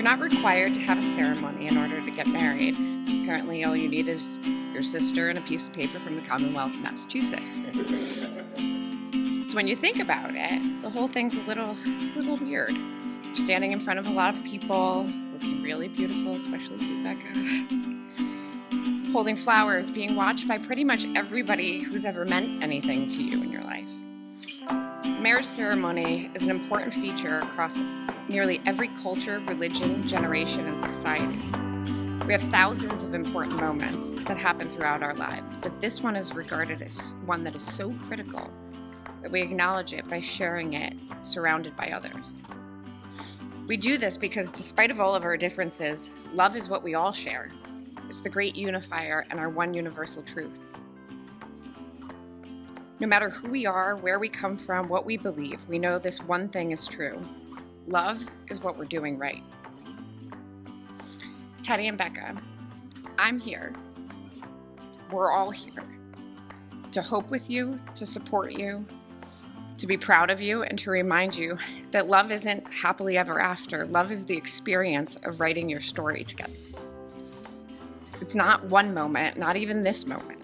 not required to have a ceremony in order to get married. Apparently, all you need is your sister and a piece of paper from the Commonwealth of Massachusetts. So when you think about it, the whole thing's a little weird. You're standing in front of a lot of people, looking really beautiful, especially you, Becca. Holding flowers, being watched by pretty much everybody who's ever meant anything to you in your life. Marriage ceremony is an important feature across nearly every culture, religion, generation, and society. We have thousands of important moments that happen throughout our lives, but this one is regarded as one that is so critical that we acknowledge it by sharing it, surrounded by others. We do this because despite of all of our differences, love is what we all share. It's the great unifier and our one universal truth. No matter who we are, where we come from, what we believe, we know this one thing is true. Love is what we're doing right. Teddy and Becca, I'm here. We're all here to hope with you, to support you, to be proud of you, and to remind you that love isn't happily ever after. Love is the experience of writing your story together. It's not one moment, not even this moment.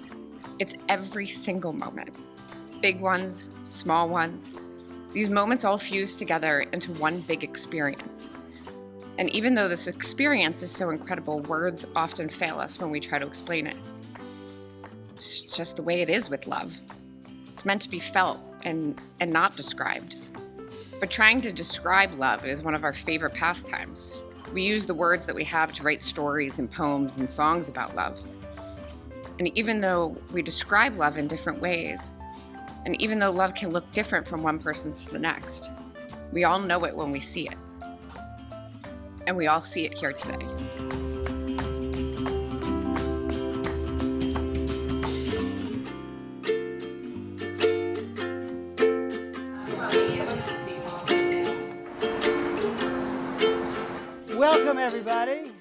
It's every single moment. Big ones, small ones. These moments all fuse together into one big experience. And even though this experience is so incredible, words often fail us when we try to explain it. It's just the way it is with love. It's meant to be felt and not described. But trying to describe love is one of our favorite pastimes. We use the words that we have to write stories and poems and songs about love. And even though we describe love in different ways, and even though love can look different from one person to the next, we all know it when we see it. And we all see it here today. Welcome, everybody.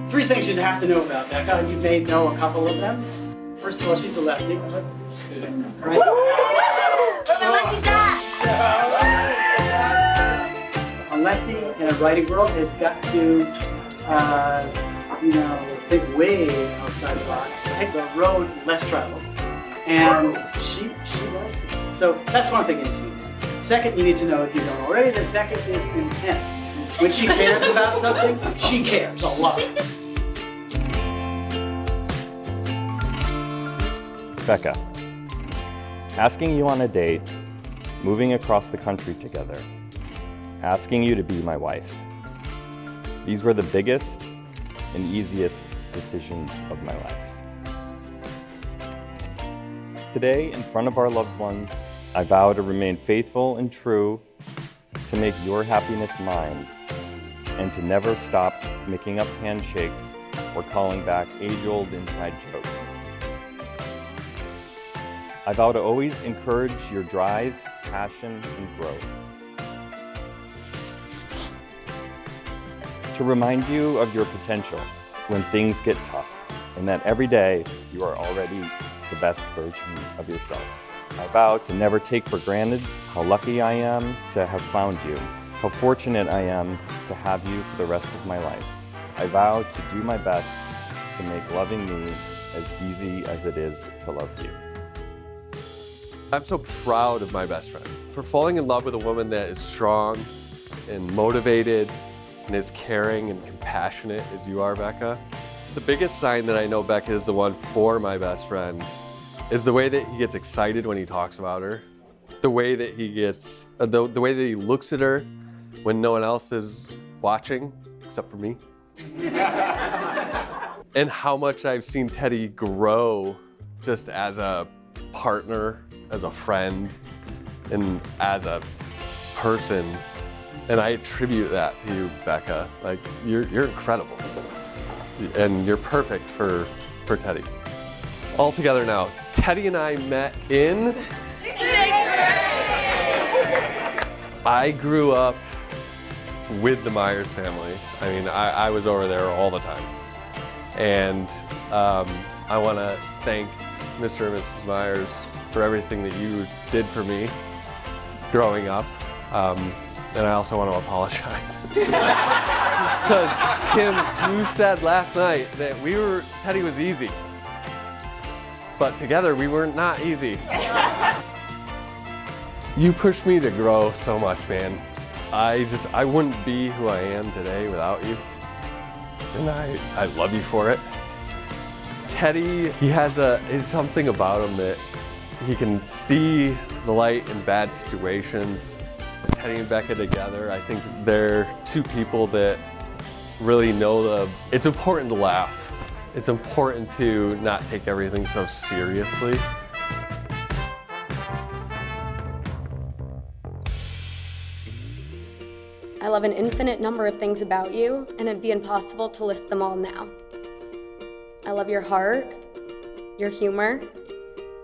Three things you'd have to know about Becca. You may know a couple of them. First of all, she's a lefty. Right? Where my lefties at? A lefty in a writing world has got to, think way outside the box, take the road less traveled. And she does. So that's one thing you need to know. Second, you need to know, if you don't already, that Becca is intense. When she cares about something, she cares a lot. Becca, asking you on a date, moving across the country together, asking you to be my wife. These were the biggest and easiest decisions of my life. Today, in front of our loved ones, I vow to remain faithful and true, to make your happiness mine, and to never stop making up handshakes or calling back age-old inside jokes. I vow to always encourage your drive, passion, and growth. To remind you of your potential when things get tough, and that every day you are already the best version of yourself. I vow to never take for granted how lucky I am to have found you, how fortunate I am to have you for the rest of my life. I vow to do my best to make loving me as easy as it is to love you. I'm so proud of my best friend for falling in love with a woman that is strong and motivated and as caring and compassionate as you are, Becca. The biggest sign that I know Becca is the one for my best friend is the way that he gets excited when he talks about her, the way that he gets, the way that he looks at her when no one else is watching, except for me. And how much I've seen Teddy grow just as a partner, as a friend, and as a person. And I attribute that to you, Becca. Like, you're incredible. And you're perfect for Teddy. All together now, Teddy and I met in 6th grade! I grew up with the Myers family. I mean, I was over there all the time. And I want to thank Mr. and Mrs. Myers, for everything that you did for me growing up. And I also want to apologize. Because Kim, you said last night that Teddy was easy. But together we were not easy. You pushed me to grow so much, man. I wouldn't be who I am today without you. And I love you for it. Teddy, is something about him that he can see the light in bad situations. Teddy and Becca together, I think they're two people that really know it's important to laugh. It's important to not take everything so seriously. I love an infinite number of things about you, and it'd be impossible to list them all now. I love your heart, your humor,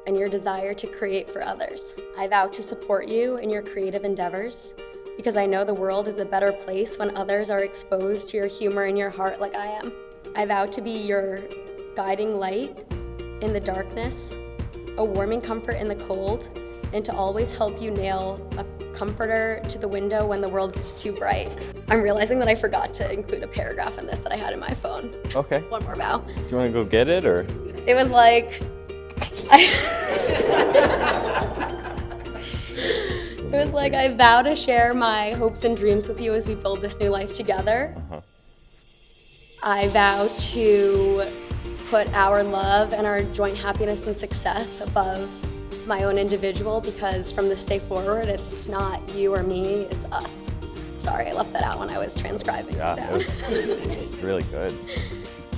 and your desire to create for others. I vow to support you in your creative endeavors because I know the world is a better place when others are exposed to your humor and your heart like I am. I vow to be your guiding light in the darkness, a warming comfort in the cold, and to always help you nail a comforter to the window when the world gets too bright. I'm realizing that I forgot to include a paragraph in this that I had in my phone. Okay. One more vow. Do you want to go get it, or? It was like, it was like, I vow to share my hopes and dreams with you as we build this new life together. I vow to put our love and our joint happiness and success above my own individual, because from this day forward, it's not you or me, it's us. Sorry, I left that out when I was transcribing Yeah, it down. it was really good.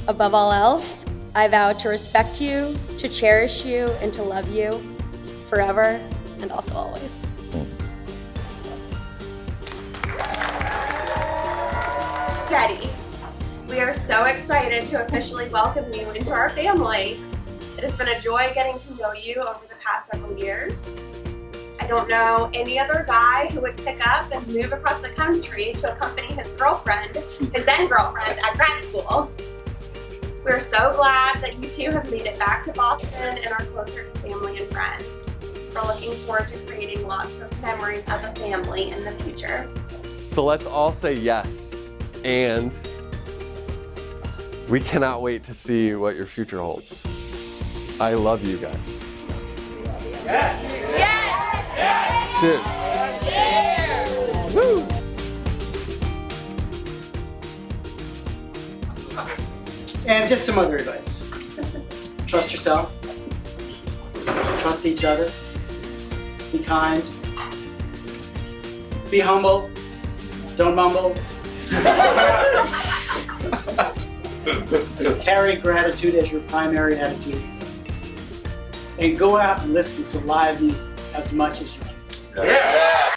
Above all else, I vow to respect you, to cherish you, and to love you forever and also always. Teddy, we are so excited to officially welcome you into our family. It has been a joy getting to know you over the past several years. I don't know any other guy who would pick up and move across the country to accompany his then girlfriend at grad school. We're so glad that you two have made it back to Boston and are closer to family and friends. We're looking forward to creating lots of memories as a family in the future. So let's all say yes, and we cannot wait to see what your future holds. I love you guys. Cheers. Woo! And just some other advice. Trust yourself. Trust each other. Be kind. Be humble. Don't mumble. Carry gratitude as your primary attitude. And go out and listen to live music as much as you can. Yeah.